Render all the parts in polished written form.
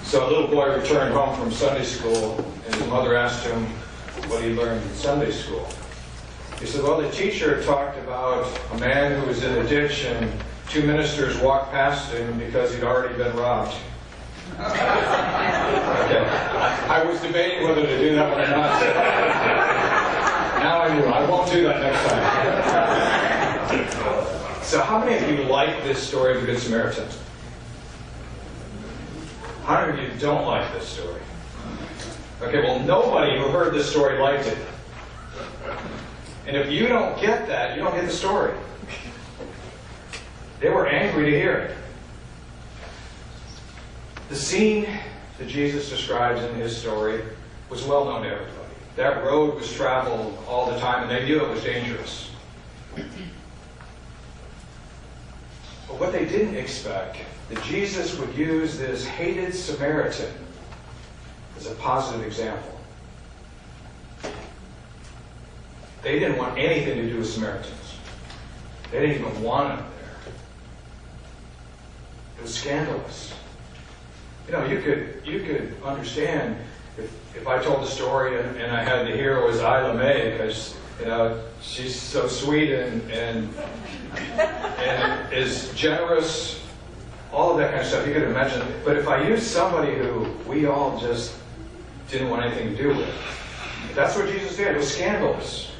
So a little boy returned home from Sunday school, and his mother asked him what he learned in Sunday school. He said, well, the teacher talked about a man who was in a ditch, and two ministers walked past him because he'd already been robbed. Okay. I was debating whether to do that one or not. Now I knew. I won't do that next time. So how many of you like this story of the Good Samaritan? How many of you don't like this story? Okay, well, nobody who heard this story liked it. And if you don't get that, you don't get the story. They were angry to hear it. The scene that Jesus describes in his story was well known to everybody. That road was traveled all the time, and they knew it was dangerous. But what they didn't expect, that Jesus would use this hated Samaritan as a positive example. They didn't want anything to do with Samaritans. They didn't even want them there. It was scandalous. You know, you could understand if I told the story and I had the hero as Isla May, because she's so sweet and is generous, all of that kind of stuff. You could imagine. But if I used somebody who we all just didn't want anything to do with, that's what Jesus did. It was scandalous.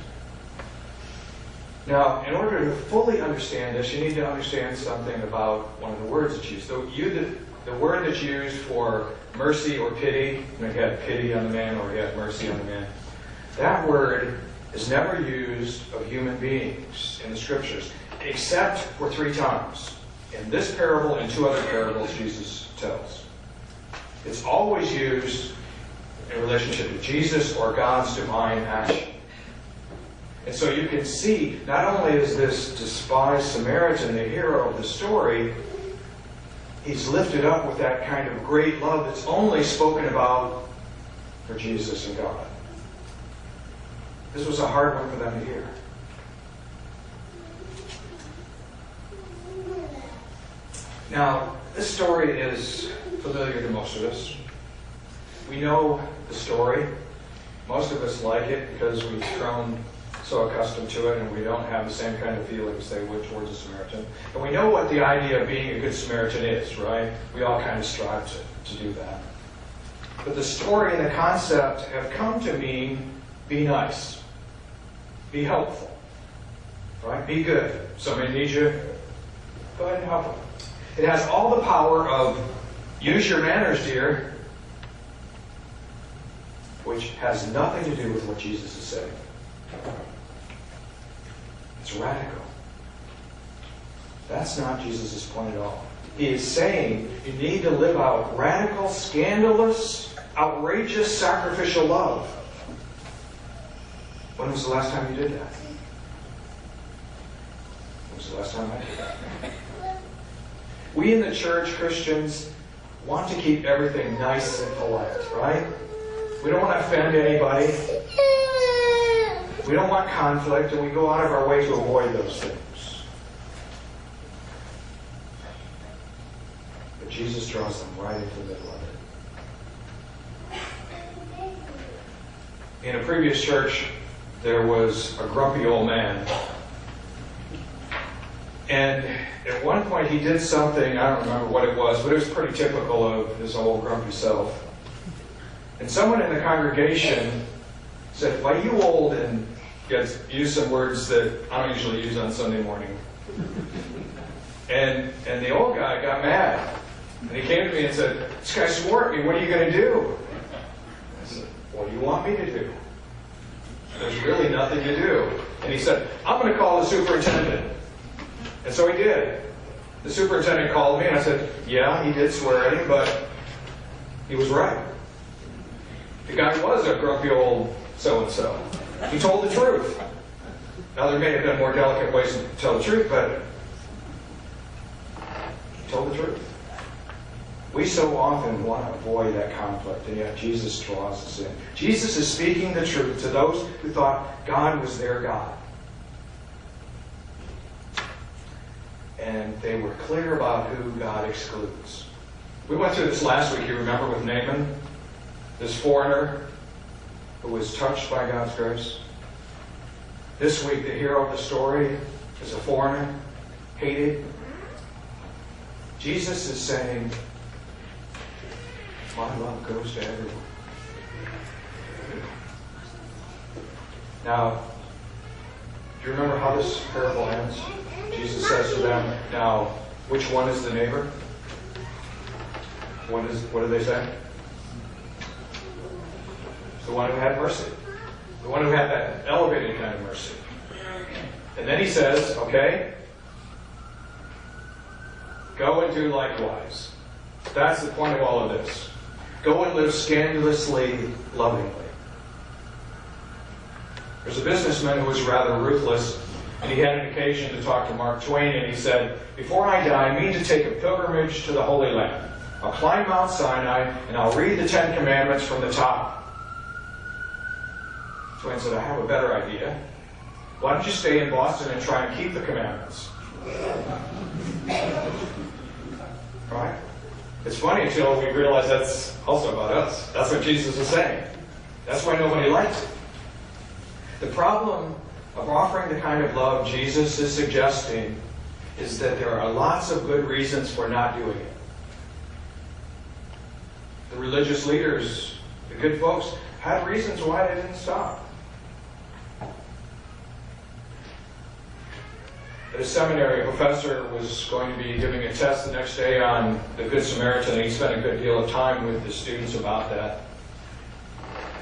Now, in order to fully understand this, you need to understand something about one of the words that's used. So the word that's used for mercy or pity, you had pity on the man or you had mercy on the man, that word is never used of human beings in the Scriptures, except for 3 times. In this parable and 2 other parables Jesus tells. It's always used in relationship to Jesus or God's divine action. And so you can see, not only is this despised Samaritan the hero of the story, he's lifted up with that kind of great love that's only spoken about for Jesus and God. This was a hard one for them to hear. Now, this story is familiar to most of us. We know the story. Most of us like it because we've grown so accustomed to it and we don't have the same kind of feelings they would towards a Samaritan. And we know what the idea of being a good Samaritan is, right? We all kind of strive to do that. But the story and the concept have come to mean be nice, be helpful, right? Be good. Somebody needs you, go ahead and help them. It has all the power of use your manners, dear, which has nothing to do with what Jesus is saying. It's radical. That's not Jesus' point at all. He is saying you need to live out radical, scandalous, outrageous, sacrificial love. When was the last time you did that? When was the last time I did that? We in the church, Christians, want to keep everything nice and polite, right? We don't want to offend anybody. We don't want conflict, and we go out of our way to avoid those things. But Jesus draws them right into the middle of it. In a previous church, there was a grumpy old man. And at one point he did something, I don't remember what it was, but it was pretty typical of his old grumpy self. And someone in the congregation said, "Why, you old," and used some words that I don't usually use on Sunday morning. And the old guy got mad. And he came to me and said, "This guy swore at me, what are you going to do?" I said, "What do you want me to do? There's really nothing to do." And he said, "I'm going to call the superintendent." And so he did. The superintendent called me and I said, "Yeah, he did swear at him, but he was right. The guy was a grumpy old so-and-so. He told the truth." Now, there may have been more delicate ways to tell the truth, but he told the truth. We so often want to avoid that conflict, and yet Jesus draws us in. Jesus is speaking the truth to those who thought God was their God. And they were clear about who God excludes. We went through this last week, you remember, with Naaman, this foreigner who was touched by God's grace. This week, the hero of the story is a foreigner, hated. Jesus is saying, my love goes to everyone. Now, do you remember how this parable ends? Jesus says to them, now, which one is the neighbor? What do they say? The one who had mercy. The one who had that elevated kind of mercy. And then he says, okay, go and do likewise. That's the point of all of this. Go and live scandalously lovingly. There's a businessman who was rather ruthless, and he had an occasion to talk to Mark Twain, and he said, before I die, I mean to take a pilgrimage to the Holy Land. I'll climb Mount Sinai, and I'll read the Ten Commandments from the top. Twain said, I have a better idea. Why don't you stay in Boston and try and keep the commandments? Right? It's funny until we realize that's also about us. That's what Jesus is saying. That's why nobody likes it. The problem of offering the kind of love Jesus is suggesting is that there are lots of good reasons for not doing it. The religious leaders, the good folks, had reasons why they didn't stop. At a seminary, a professor was going to be giving a test the next day on the Good Samaritan, and he spent a good deal of time with the students about that.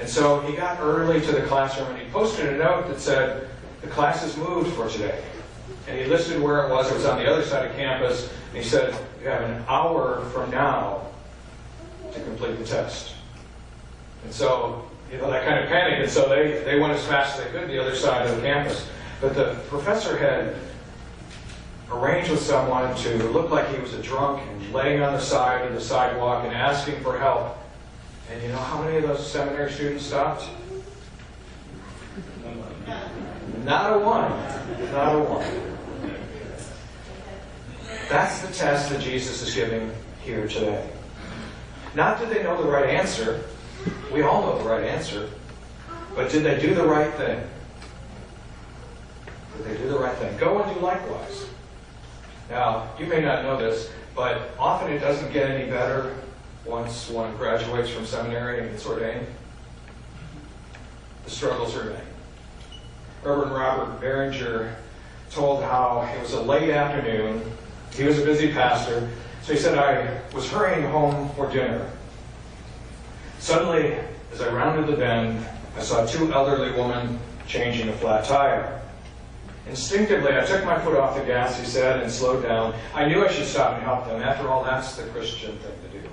And so he got early to the classroom, and he posted a note that said, the class is moved for today. And he listed where it was. It was on the other side of campus. And he said, you have an hour from now to complete the test. And so, that kind of panicked. And so they went as fast as they could to the other side of the campus. But the professor had arranged with someone to look like he was a drunk and laying on the side of the sidewalk and asking for help. And you know how many of those seminary students stopped? Not a one. Not a one. That's the test that Jesus is giving here today. Not did they know the right answer. We all know the right answer. But did they do the right thing? Did they do the right thing? Go and do likewise. Now, you may not know this, but often it doesn't get any better once one graduates from seminary and gets ordained. The struggles remain. Reverend Robert Berenger told how it was a late afternoon. He was a busy pastor. So he said, I was hurrying home for dinner. Suddenly, as I rounded the bend, I saw two elderly women changing a flat tire. Instinctively, I took my foot off the gas, he said, and slowed down. I knew I should stop and help them. After all, that's the Christian thing to do.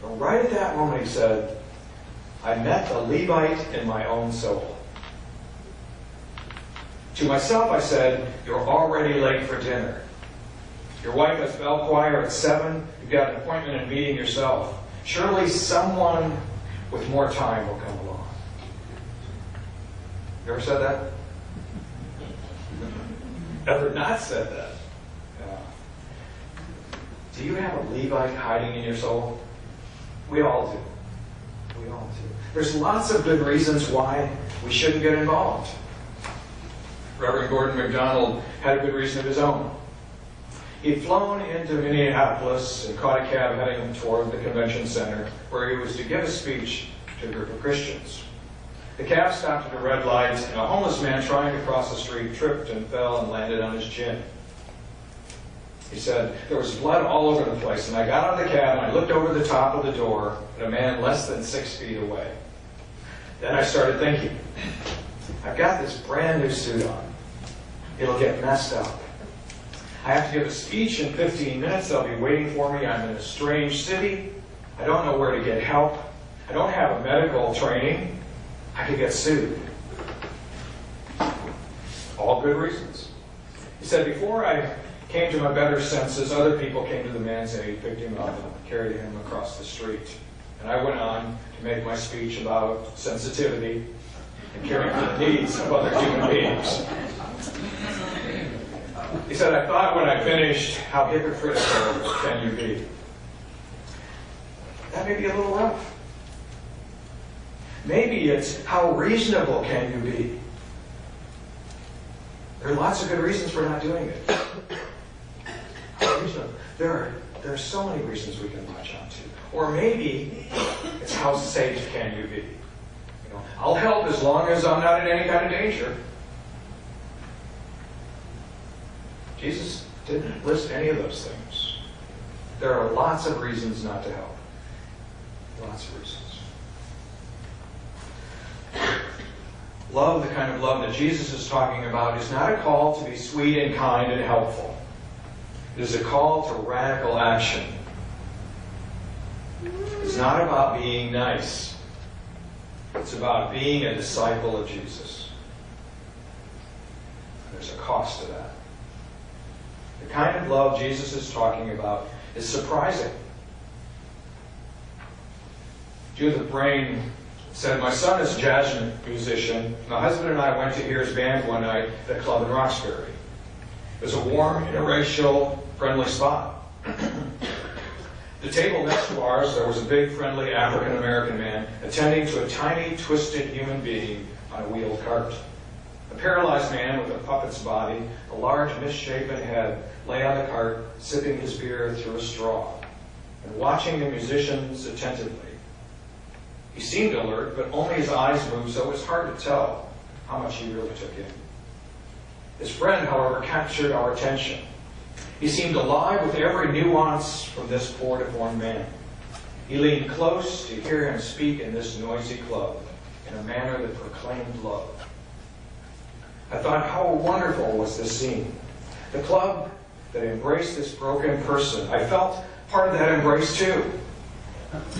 But right at that moment, he said, I met the Levite in my own soul. To myself, I said, you're already late for dinner. Your wife has bell choir at 7. You've got an appointment and meeting yourself. Surely someone with more time will come along. You ever said that? Ever not said that? Yeah. Do you have a Levite hiding in your soul? We all do. We all do. There's lots of good reasons why we shouldn't get involved. Reverend Gordon MacDonald had a good reason of his own. He'd flown into Minneapolis and caught a cab heading toward the convention center where he was to give a speech to a group of Christians. The cab stopped at a red light, and a homeless man trying to cross the street tripped and fell and landed on his chin. He said, there was blood all over the place, and I got out of the cab and I looked over the top of the door at a man less than 6 feet away. Then I started thinking, I've got this brand new suit on. It'll get messed up. I have to give a speech in 15 minutes. They'll be waiting for me. I'm in a strange city. I don't know where to get help. I don't have a medical training. I could get sued. All good reasons. He said, before I came to my better senses, other people came to the man's aid, picked him up, and carried him across the street. And I went on to make my speech about sensitivity and caring for the needs of other human beings. He said, I thought when I finished, how hypocritical can you be? That may be a little rough. Maybe it's how reasonable can you be? There are lots of good reasons for not doing it. How reasonable. There are so many reasons we can latch onto. Or maybe it's how safe can you be? I'll help as long as I'm not in any kind of danger. Jesus didn't list any of those things. There are lots of reasons not to help. Lots of reasons. Love, the kind of love that Jesus is talking about, is not a call to be sweet and kind and helpful. It is a call to radical action. It's not about being nice. It's about being a disciple of Jesus. There's a cost to that. The kind of love Jesus is talking about is surprising. Judith Brain said, "My son is a jazz musician. My husband and I went to hear his band one night at a club in Roxbury. It was a warm, interracial, friendly spot. The table next to ours, there was a big, friendly African-American man attending to a tiny, twisted human being on a wheeled cart. A paralyzed man with a puppet's body, a large, misshapen head, lay on the cart, sipping his beer through a straw and watching the musicians attentively. He seemed alert, but only his eyes moved, so it was hard to tell how much he really took in. His friend, however, captured our attention. He seemed alive with every nuance from this poor, deformed man. He leaned close to hear him speak in this noisy club in a manner that proclaimed love. I thought, how wonderful was this scene. The club that embraced this broken person. I felt part of that embrace too.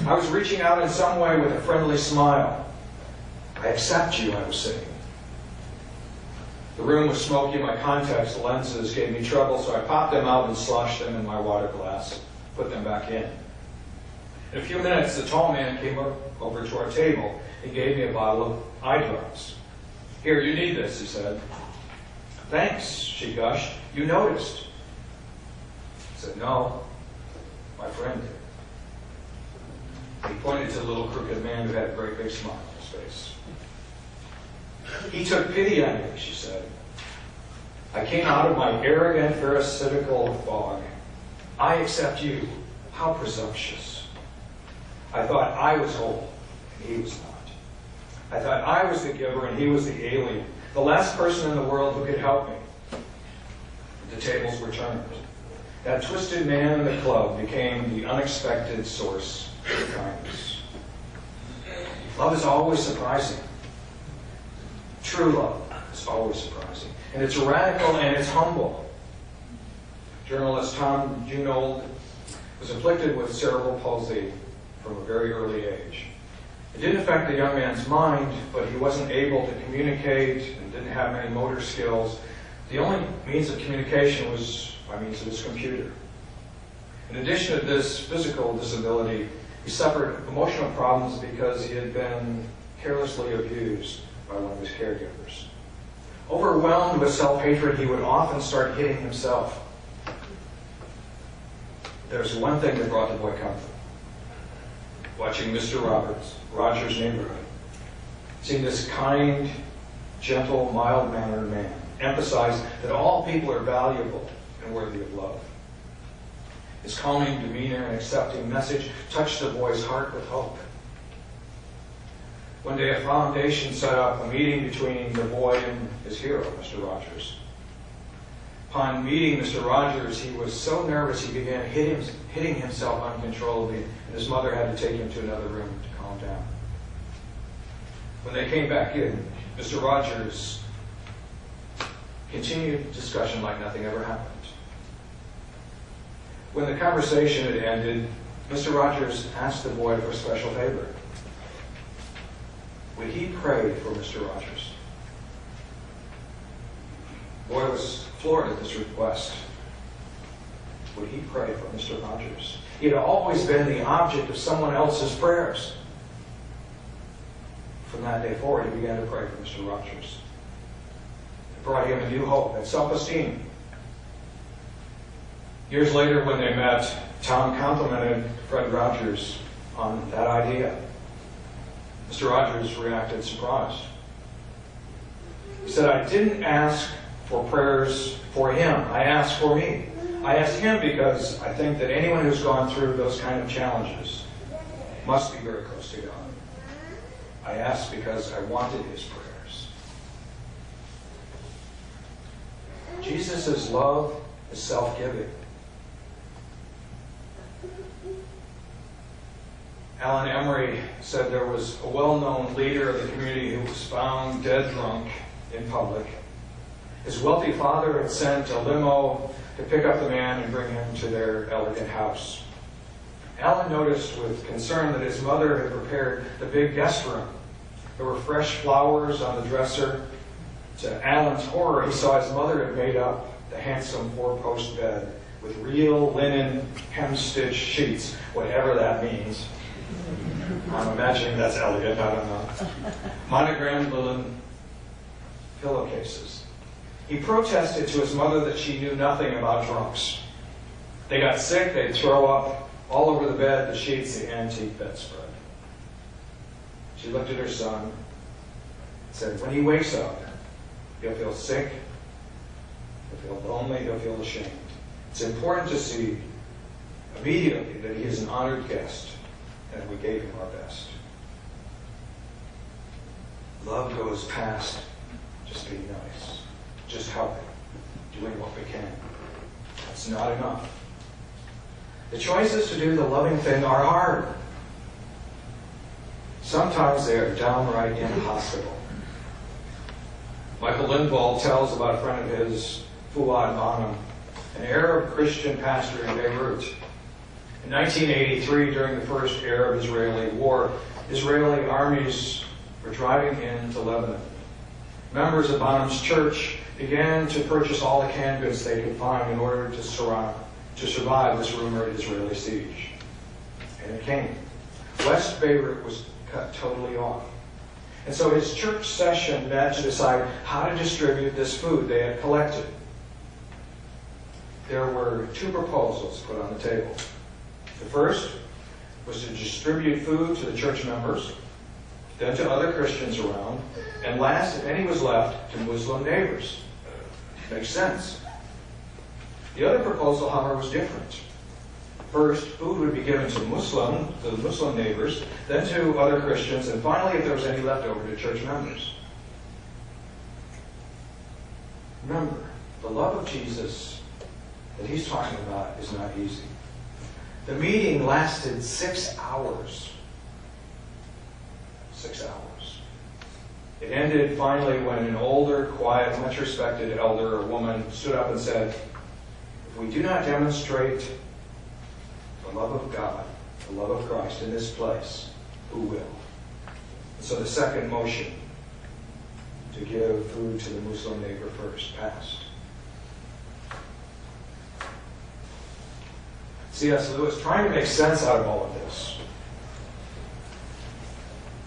I was reaching out in some way with a friendly smile. I accept you, I was saying. The room was smoky. My contact lenses gave me trouble, so I popped them out and sloshed them in my water glass, put them back in. In a few minutes, the tall man came over to our table and gave me a bottle of eye drops. "Here, you need this," he said. "Thanks," she gushed. "You noticed." I said, "No, my friend did." He pointed to the little crooked man who had a great big smile on his face. "He took pity on me," she said. "I came out of my arrogant, pharisaical fog. I accept you. How presumptuous. I thought I was whole, and he was not. I thought I was the giver, and he was the alien, the last person in the world who could help me." The tables were turned. That twisted man in the club became the unexpected source of kindness. Love is always surprising. True love is always surprising. And it's radical and it's humble. Journalist Tom Junold was afflicted with cerebral palsy from a very early age. It didn't affect the young man's mind, but he wasn't able to communicate and didn't have many motor skills. The only means of communication was by means of his computer. In addition to this physical disability, he suffered emotional problems because he had been carelessly abused by one of his caregivers. Overwhelmed with self-hatred, he would often start hitting himself. There's one thing that brought the boy comfort. Watching Mr. Rogers' Neighborhood. Seeing this kind, gentle, mild-mannered man emphasize that all people are valuable and worthy of love. His calming demeanor and accepting message touched the boy's heart with hope. One day, a foundation set up a meeting between the boy and his hero, Mr. Rogers. Upon meeting Mr. Rogers, he was so nervous he began hitting himself uncontrollably, and his mother had to take him to another room to calm down. When they came back in, Mr. Rogers continued discussion like nothing ever happened. When the conversation had ended, Mr. Rogers asked the boy for a special favor. Would he pray for Mr. Rogers? The boy was floored at this request. Would he pray for Mr. Rogers? He had always been the object of someone else's prayers. From that day forward, he began to pray for Mr. Rogers. It brought him a new hope and self-esteem. Years later, when they met, Tom complimented Fred Rogers on that idea. Mr. Rogers reacted surprised. He said, I didn't ask for prayers for him. I asked for me. I asked him because I think that anyone who's gone through those kind of challenges must be very close to God. I asked because I wanted his prayers. Jesus' love is self-giving. Alan Emery said there was a well-known leader of the community who was found dead drunk in public. His wealthy father had sent a limo to pick up the man and bring him to their elegant house. Alan noticed with concern that his mother had prepared the big guest room. There were fresh flowers on the dresser. To Alan's horror, he saw his mother had made up the handsome four-post bed with real linen hem-stitched sheets, whatever that means. I'm imagining that's elegant, I don't know. Monogrammed linen pillowcases. He protested to his mother that she knew nothing about drunks. They got sick, they'd throw up all over the bed, the sheets, the antique bedspread. She looked at her son and said, when he wakes up, he'll feel sick, he'll feel lonely, he'll feel ashamed. It's important to see immediately that he is an honored guest and we gave him our best. Love goes past just being nice, just helping, doing what we can. That's not enough. The choices to do the loving thing are hard. Sometimes they are downright impossible. Michael Lindvall tells about a friend of his, Fuad Bonham, an Arab Christian pastor in Beirut. In 1983, during the first Arab-Israeli war, Israeli armies were driving into Lebanon. Members of Bonham's church began to purchase all the canned goods they could find in order to survive this rumored Israeli siege. And it came. West Beirut was cut totally off. And so his church session met to decide how to distribute this food they had collected. There were two proposals put on the table. The first was to distribute food to the church members, then to other Christians around, and last, if any was left, to Muslim neighbors. Makes sense. The other proposal, however, was different. First, food would be given to the Muslim neighbors, then to other Christians, and finally, if there was any left over, to church members. Remember, the love of Jesus that he's talking about is not easy. The meeting lasted 6 hours. 6 hours. It ended finally when an older, quiet, much respected elder, a woman, stood up and said, if we do not demonstrate the love of God, the love of Christ in this place, who will? And so the second motion to give food to the Muslim neighbor first passed. C.S. Lewis, trying to make sense out of all of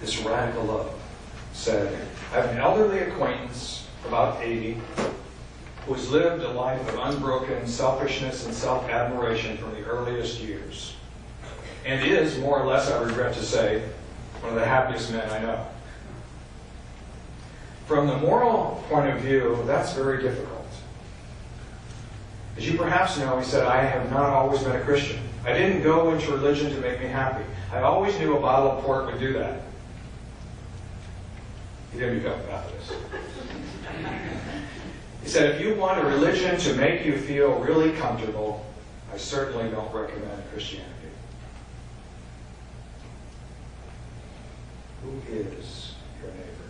this radical love, said, I have an elderly acquaintance, about 80, who has lived a life of unbroken selfishness and self-admiration from the earliest years, and is, more or less, I regret to say, one of the happiest men I know. From the moral point of view, that's very difficult. As you perhaps know, he said, I have not always been a Christian. I didn't go into religion to make me happy. I always knew a bottle of port would do that. He didn't become a Baptist. He said, if you want a religion to make you feel really comfortable, I certainly don't recommend Christianity. Who is your neighbor?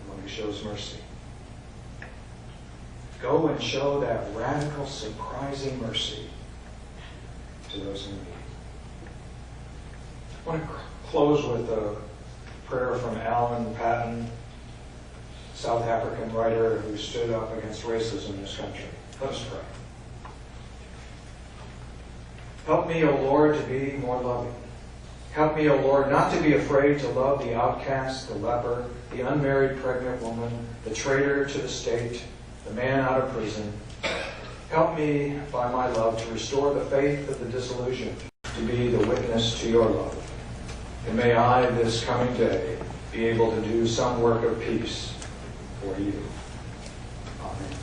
The one who shows mercy. Go and show that radical, surprising mercy to those in need. I want to close with a prayer from Alan Paton, South African writer who stood up against racism in this country. Let us pray. Help me, O Lord, to be more loving. Help me, O Lord, not to be afraid to love the outcast, the leper, the unmarried pregnant woman, the traitor to the state, the man out of prison. Help me, by my love, to restore the faith of the disillusioned, to be the witness to your love. And may I, this coming day, be able to do some work of peace for you. Amen.